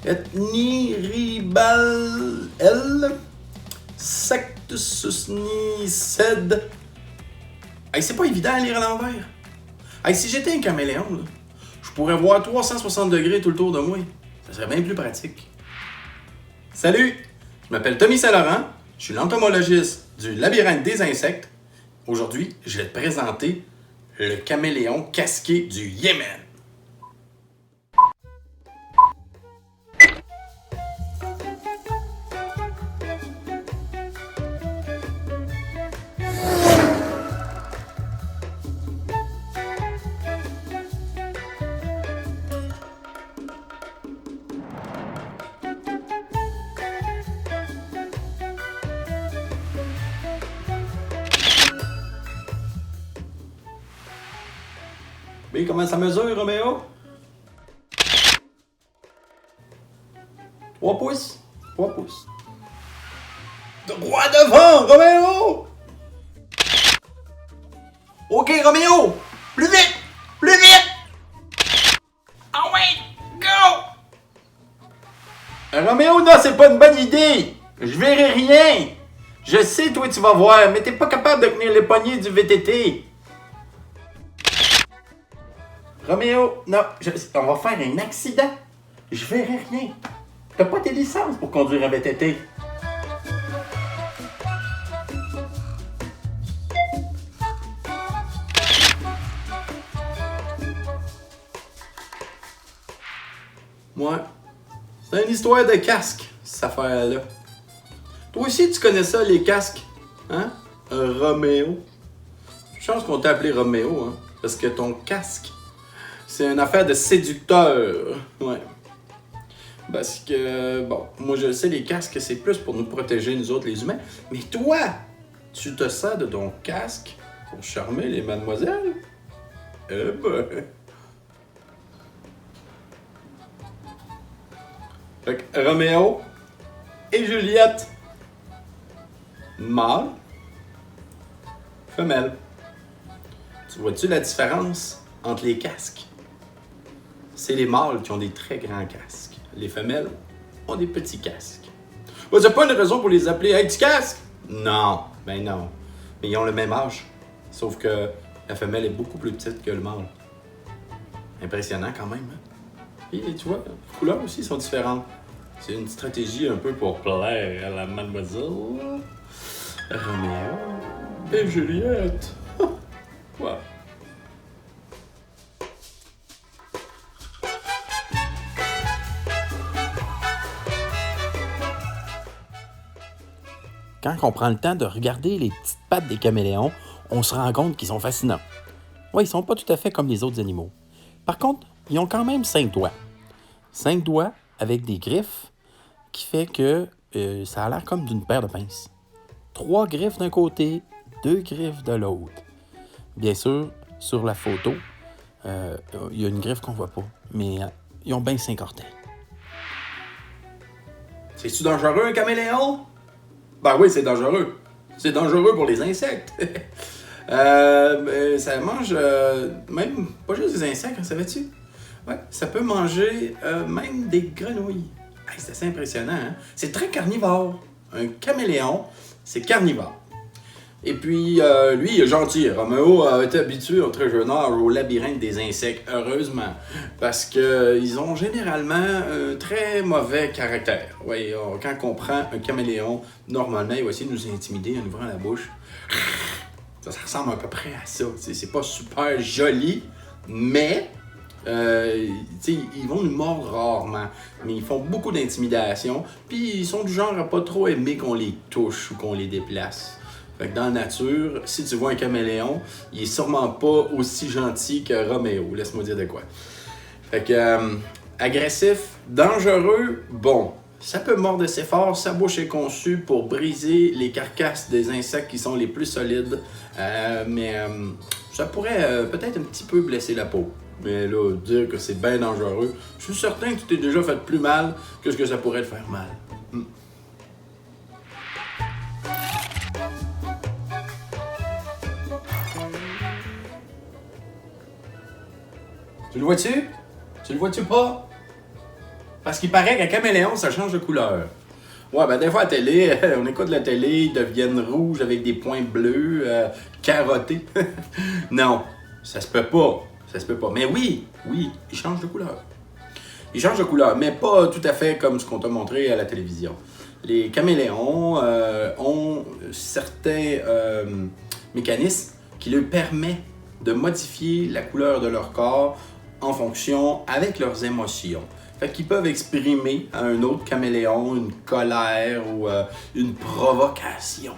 et niribal L. Sectus ni sed. Hey, c'est pas évident à lire à l'envers. Hey, si j'étais un caméléon, là, je pourrais voir 360 degrés tout le tour de moi. Ça serait bien plus pratique. Salut! Je m'appelle Tommy Saint-Laurent. Je suis l'entomologiste du labyrinthe des insectes. Aujourd'hui, je vais te présenter le caméléon casqué du Yémen. Oui, comment ça mesure, Roméo? 3 pouces? 3 pouces. Droit devant, Roméo! OK, Roméo! Plus vite! Plus vite! Ah ouais! Go! Roméo, non, c'est pas une bonne idée! Je verrai rien! Je sais, toi, tu vas voir, mais t'es pas capable de tenir les poignées du VTT. Roméo, non, on va faire un accident. Je verrai rien. T'as pas tes licences pour conduire un VTT. Moi, c'est une histoire de casque, cette affaire-là. Toi aussi, tu connais ça, les casques? Hein? Un Roméo. Je pense qu'on t'a appelé Roméo, hein? Parce que ton casque, c'est une affaire de séducteur. Ouais. Parce que, bon, moi je le sais, les casques, c'est plus pour nous protéger, nous autres, les humains. Mais toi, tu te sers de ton casque pour charmer les mademoiselles? Eh ben... Fait que Roméo et Juliette, mâle, femelle. Tu vois-tu la différence entre les casques? C'est les mâles qui ont des très grands casques. Les femelles ont des petits casques. Bah, c'est pas une raison pour les appeler hey, petit casque? Non, ben non. Mais ils ont le même âge. Sauf que la femelle est beaucoup plus petite que le mâle. Impressionnant quand même, hein? Et tu vois, les couleurs aussi sont différentes. C'est une stratégie un peu pour plaire à la mademoiselle Roméo et Juliette. Ouais. Quand on prend le temps de regarder les petites pattes des caméléons, on se rend compte qu'ils sont fascinants. Oui, ils sont pas tout à fait comme les autres animaux. Par contre, ils ont quand même 5 doigts. 5 doigts avec des griffes qui fait que ça a l'air comme d'une paire de pinces. 3 griffes d'un côté, 2 griffes de l'autre. Bien sûr, sur la photo, il y a une griffe qu'on voit pas, mais ils ont bien 5 orteils. C'est-tu dangereux un caméléon? Ben oui, c'est dangereux. C'est dangereux pour les insectes. Ça mange même pas juste des insectes, hein, savais-tu? Ouais, ça peut manger même des grenouilles. Hey, c'est assez impressionnant, hein? C'est très carnivore. Un caméléon, c'est carnivore. Et puis, lui, il est gentil. Roméo a été habitué au très jeune âge au labyrinthe des insectes, heureusement. Parce qu'ils ont généralement un très mauvais caractère. Oui, quand on prend un caméléon, normalement, il va essayer de nous intimider en ouvrant la bouche. Ça ressemble à peu près à ça. C'est pas super joli, mais ils vont nous mordre rarement. Mais ils font beaucoup d'intimidation. Puis ils sont du genre à pas trop aimer qu'on les touche ou qu'on les déplace. Fait que dans la nature, si tu vois un caméléon, il est sûrement pas aussi gentil que Roméo. Laisse-moi dire de quoi. Fait que agressif, dangereux, bon. Ça peut mordre assez fort, sa bouche est conçue pour briser les carcasses des insectes qui sont les plus solides, mais ça pourrait peut-être un petit peu blesser la peau. Mais là, dire que c'est bien dangereux, je suis certain que tu t'es déjà fait plus mal que ce que ça pourrait te faire mal. Tu le vois-tu? Tu le vois-tu pas? Parce qu'il paraît qu'un caméléon, ça change de couleur. Ouais, ben des fois à la télé, on écoute la télé, ils deviennent rouges avec des points bleus, carottés. Non, ça se peut pas. Ça se peut pas. Mais oui, ils changent de couleur. Ils changent de couleur, mais pas tout à fait comme ce qu'on t'a montré à la télévision. Les caméléons ont certains mécanismes qui leur permettent de modifier la couleur de leur corps en fonction avec leurs émotions. Fait qu'ils peuvent exprimer à un autre caméléon une colère ou une provocation.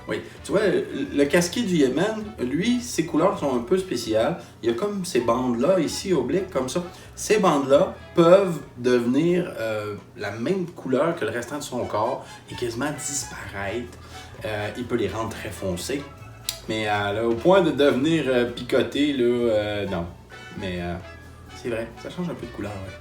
Oui, tu vois, le casqué du Yémen, lui, ses couleurs sont un peu spéciales. Il y a comme ces bandes-là, ici, obliques, comme ça. Ces bandes-là peuvent devenir la même couleur que le restant de son corps et quasiment disparaître. Il peut les rendre très foncés. Mais là, au point de devenir picoté, là, non. Mais c'est vrai, ça change un peu de couleur, ouais.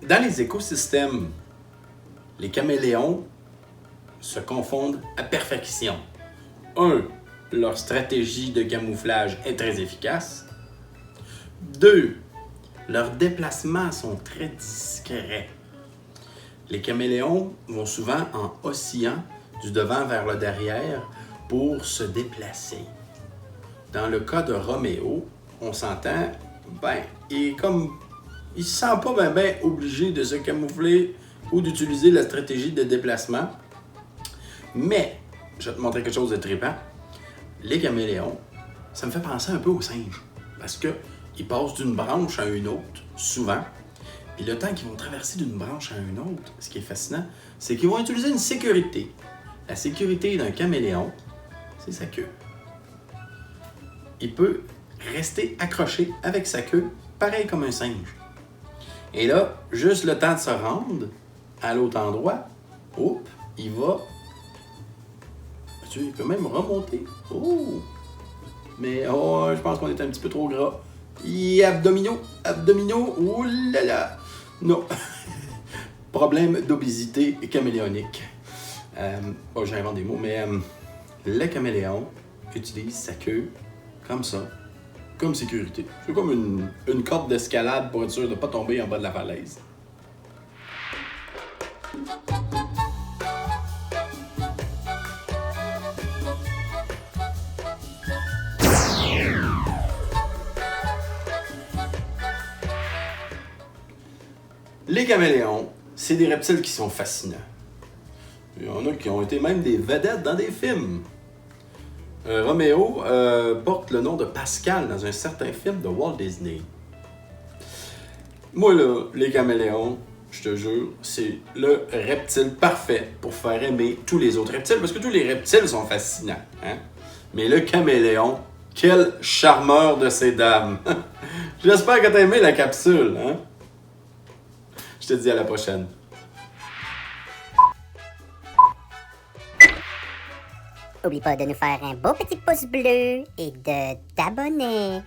Dans les écosystèmes, les caméléons se confondent à perfection. Leur stratégie de camouflage est très efficace. 2, leurs déplacements sont très discrets. Les caméléons vont souvent en oscillant du devant vers le derrière pour se déplacer. Dans le cas de Roméo, on s'entend, il se sent pas ben obligé de se camoufler ou d'utiliser la stratégie de déplacement. Mais, je vais te montrer quelque chose de trippant. Les caméléons, ça me fait penser un peu aux singes. Parce qu'ils passent d'une branche à une autre, souvent. Et le temps qu'ils vont traverser d'une branche à une autre, ce qui est fascinant, c'est qu'ils vont utiliser une sécurité. La sécurité d'un caméléon, c'est sa queue. Il peut rester accroché avec sa queue, pareil comme un singe. Et là, juste le temps de se rendre à l'autre endroit, il va... Il peut même remonter. Oh! Mais je pense qu'on est un petit peu trop gras. Abdominaux, oh là là! Non. Problème d'obésité caméléonique. J'invente des mots, mais le caméléon utilise sa queue comme ça, comme sécurité. C'est comme une corde d'escalade pour être sûr de ne pas tomber en bas de la falaise. Les caméléons, c'est des reptiles qui sont fascinants. Il y en a qui ont été même des vedettes dans des films. Roméo porte le nom de Pascal dans un certain film de Walt Disney. Moi, là, les caméléons, je te jure, c'est le reptile parfait pour faire aimer tous les autres reptiles, parce que tous les reptiles sont fascinants. Hein? Mais le caméléon, quel charmeur de ces dames! J'espère que tu as aimé la capsule. Hein? Je te dis à la prochaine. Oublie pas de nous faire un beau petit pouce bleu et de t'abonner.